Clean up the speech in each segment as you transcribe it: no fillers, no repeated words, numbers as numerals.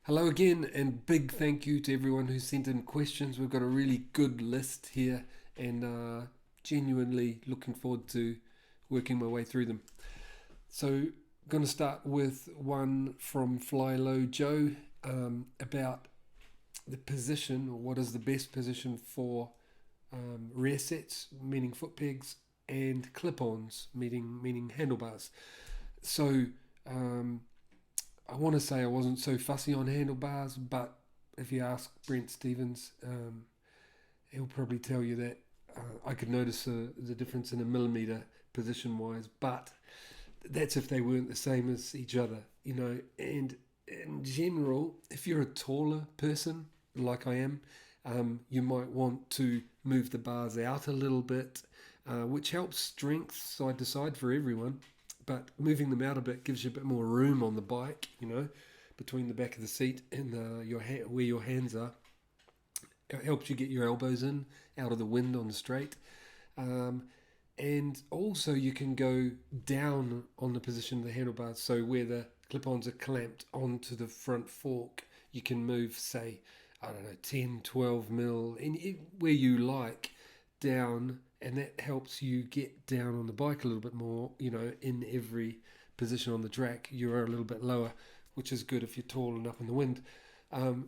Hello again, and big thank you to everyone who sent in questions. We've got a really good list here, and genuinely looking forward to working my way through them. So, going to start with one from Fly Low Joe about the position, or what is the best position for rear sets, meaning foot pegs, and clip-ons, meaning handlebars. So, um, I want to say I wasn't so fussy on handlebars, but if you ask Brent Stevens, he'll probably tell you that I could notice the difference in a millimeter position wise, but that's if they weren't the same as each other, you know. And in general, if you're a taller person like I am, you might want to move the bars out a little bit, which helps strength side to side for everyone. But moving them out a bit gives you a bit more room on the bike, you know, between the back of the seat and where your hands are. It helps you get your elbows in out of the wind on the straight. Um, and also you can go down on the position of the handlebars, so where the clip-ons are clamped onto the front fork, you can move, say, I don't know, 10, 12 mil, where you like, down, and that helps you get down on the bike a little bit more, you know, in every position on the track you're a little bit lower, which is good if you're tall and up in the wind.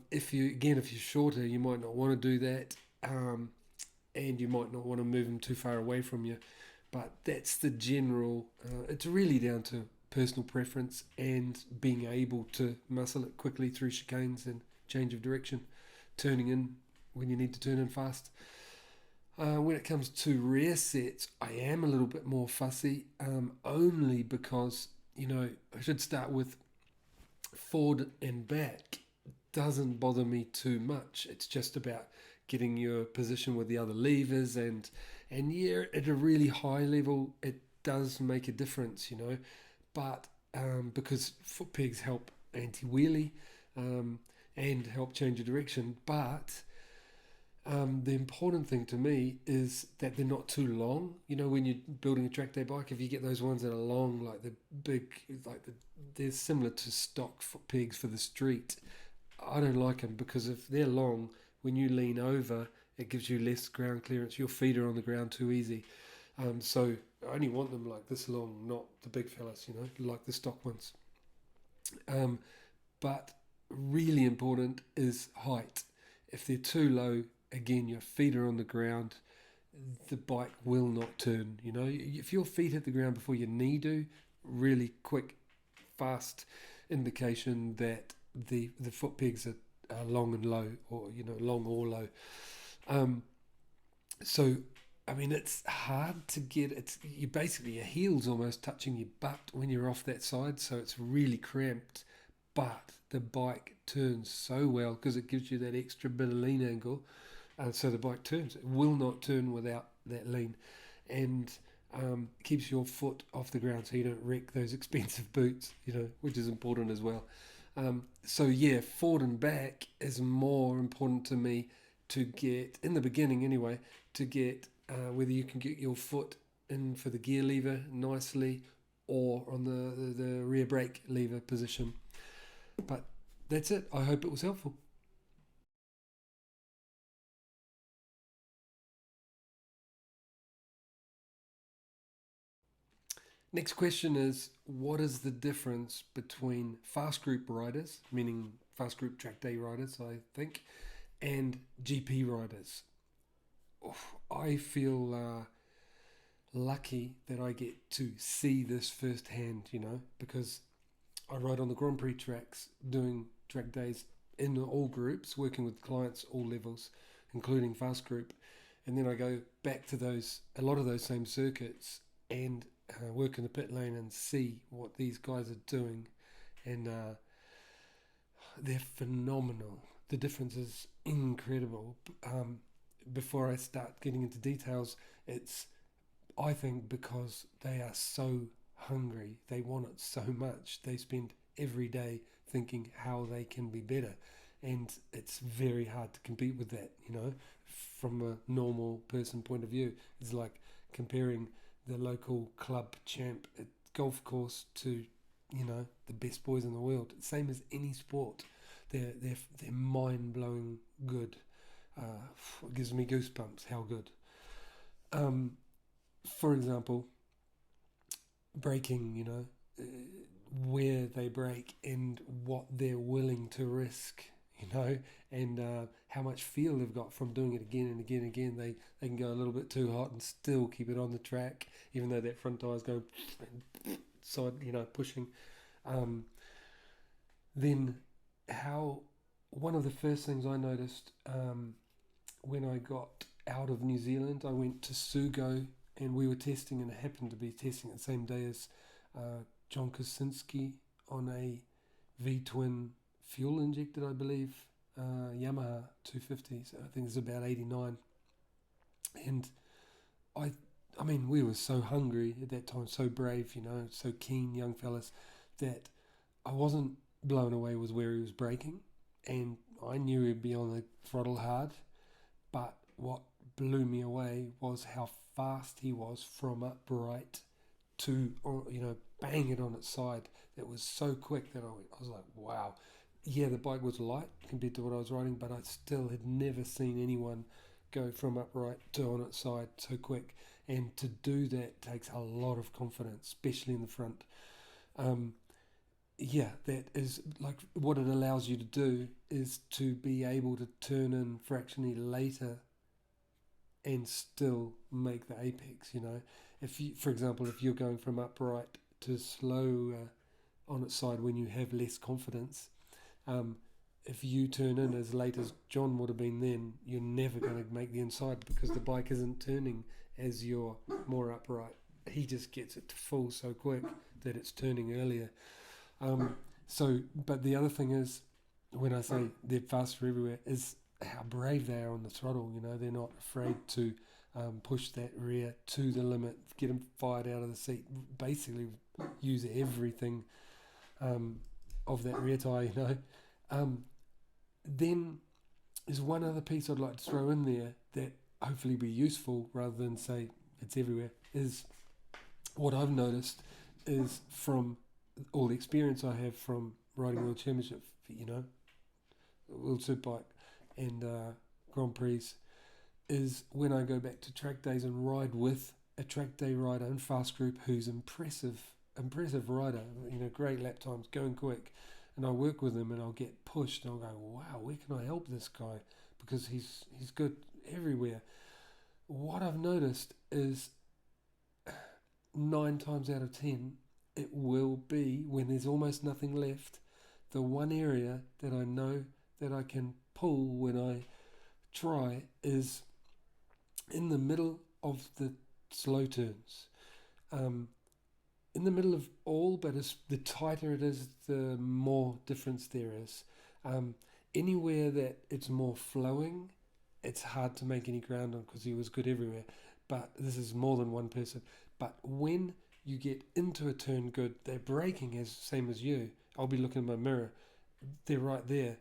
If you're shorter, you might not want to do that, and you might not want to move them too far away from you. But that's the general. It's really down to personal preference and being able to muscle it quickly through chicanes and change of direction, turning in when you need to turn in fast. When it comes to rear sets, I am a little bit more fussy, only because, you know, I should start with forward and back doesn't bother me too much. It's just about getting your position with the other levers, and yeah, at a really high level, it does make a difference, you know. But because foot pegs help anti wheelie and help change your direction, but the important thing to me is that they're not too long. You know, when you're building a track day bike, if you get those ones that are long, like the big, they're similar to stock foot pegs for the street. I don't like them because if they're long, when you lean over, it gives you less ground clearance. Your feet are on the ground too easy. So I only want them like this long, not the big fellas, you know, like the stock ones. Um, but really important is height. If they're too low, again, your feet are on the ground, the bike will not turn. You know, if your feet hit the ground before your knee do, really quick, fast indication that the foot pegs are long and low, or you know, long or low. Um, so I mean, it's hard to get. It's you basically your heels almost touching your butt when you're off that side, so it's really cramped. But the bike turns so well because it gives you that extra bit of lean angle, so the bike turns. It will not turn without that lean, and keeps your foot off the ground so you don't wreck those expensive boots. You know, which is important as well. So yeah, forward and back is more important to me to get in the beginning anyway. To get whether you can get your foot in for the gear lever nicely or on the rear brake lever position. But that's it. I hope it was helpful. Next question is, what is the difference between fast group riders, meaning fast group track day riders, I think, and GP riders? I feel lucky that I get to see this firsthand, you know, because I ride on the Grand Prix tracks doing track days in all groups, working with clients all levels, including fast group. And then I go back to a lot of those same circuits and work in the pit lane and see what these guys are doing. And they're phenomenal. The difference is incredible. Before I start getting into details, it's I think because they are so hungry, they want it so much, they spend every day thinking how they can be better. And it's very hard to compete with that, you know, from a normal person point of view. It's like comparing the local club champ at golf course to, you know, the best boys in the world. Same as any sport. They're mind blowing good. It gives me goosebumps. How good. Um, for example, braking. Where they break and what they're willing to risk. And how much feel they've got from doing it again and again and again. They can go a little bit too hot and still keep it on the track, even though that front tyre's going side, pushing. Um, then how one of the first things I noticed when I got out of New Zealand, I went to Sugo and we were testing, and it happened to be testing the same day as John Kosinski on a V-twin fuel injected, I believe, Yamaha 250. So I think it's about 89. And I, I mean, we were so hungry at that time, so brave, so keen young fellas, that I wasn't blown away with where he was braking, and I knew he'd be on the throttle hard. But what blew me away was how fast he was from upright to, bang it on its side. That was so quick that I was like, wow. Yeah, the bike was light compared to what I was riding, but I still had never seen anyone go from upright to on its side so quick. And to do that takes a lot of confidence, especially in the front. Um, yeah, that is like what it allows you to do is to be able to turn in fractionally later and still make the apex. If you, for example, if you're going from upright to slow on its side when you have less confidence, um, if you turn in as late as John would have been then, you're never going to make the inside because the bike isn't turning as you're more upright. He just gets it to full so quick that it's turning earlier. But the other thing is, when I say they're faster everywhere, is how brave they are on the throttle. They're not afraid to push that rear to the limit, get them fired out of the seat, basically use everything of that rear tyre. Then there's one other piece I'd like to throw in there that hopefully be useful rather than say it's everywhere, is what I've noticed is from all the experience I have from riding World Championship, World Superbike and Grand Prix, is when I go back to track days and ride with a track day rider and fast group who's impressive rider, great lap times, going quick, and I work with him and I'll get pushed and I'll go, wow, where can I help this guy? Because he's good everywhere. What I've noticed is 9 times out of 10, it will be, when there's almost nothing left, the one area that I know that I can pull when I try is in the middle of the slow turns. In the middle of all, but the tighter it is, the more difference there is. Anywhere that it's more flowing, it's hard to make any ground on because he was good everywhere. But this is more than one person. But when you get into a turn good, they're braking as same as you. I'll be looking in my mirror. They're right there.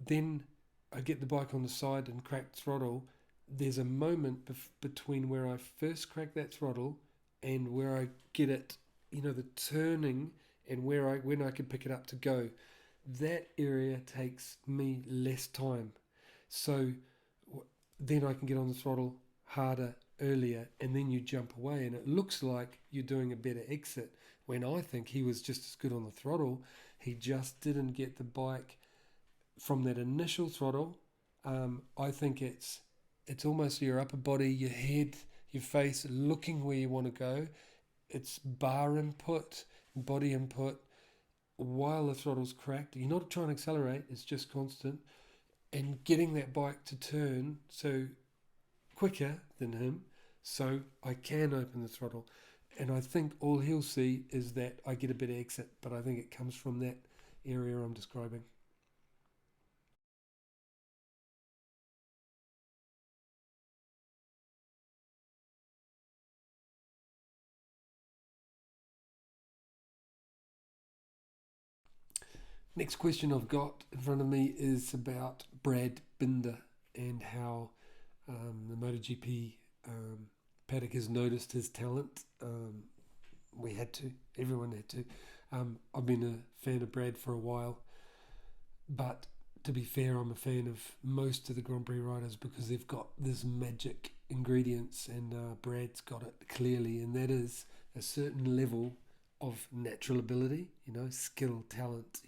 Then I get the bike on the side and crack throttle. There's a moment between where I first crack that throttle and where I get it, the turning, and when I can pick it up to go. That area takes me less time. So then I can get on the throttle harder earlier, and then you jump away and it looks like you're doing a better exit, when I think he was just as good on the throttle. He just didn't get the bike from that initial throttle. I think it's almost your upper body, your head, your face looking where you want to go. It's bar input, body input, while the throttle's cracked. You're not trying to accelerate, it's just constant. And getting that bike to turn so quicker than him, so I can open the throttle. And I think all he'll see is that I get a better exit, but I think it comes from that area I'm describing. Next question I've got in front of me is about Brad Binder and how the MotoGP paddock has noticed his talent. We had to, everyone had to. I've been a fan of Brad for a while, but to be fair, I'm a fan of most of the Grand Prix riders because they've got this magic ingredients, and Brad's got it clearly, and that is a certain level of natural ability, skill, talent,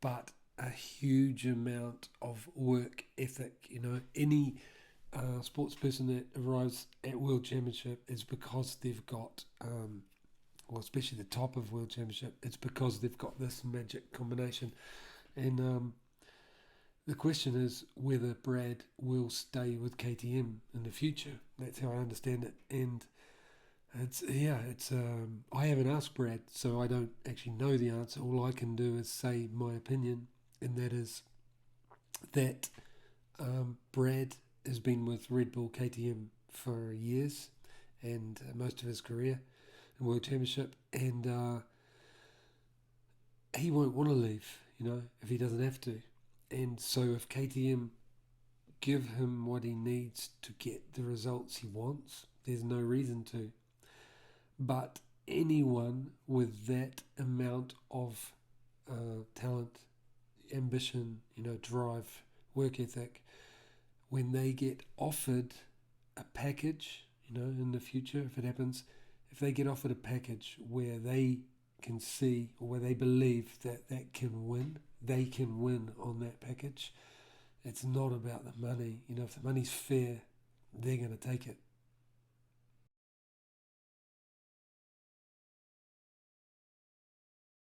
but a huge amount of work ethic. Any sports person that arrives at World Championship is because they've got, well, especially the top of World Championship, it's because they've got this magic combination. And the question is whether Brad will stay with KTM in the future. That's how I understand it. And I haven't asked Brad, so I don't actually know the answer. All I can do is say my opinion, and that is that Brad has been with Red Bull KTM for years, and most of his career in World Championship, and he won't want to leave, if he doesn't have to. And so if KTM give him what he needs to get the results he wants, there's no reason to. But anyone with that amount of talent, ambition, drive, work ethic, when they get offered a package, in the future, if it happens, if they get offered a package where they can see, or where they believe that can win, they can win on that package. It's not about the money. If the money's fair, they're going to take it.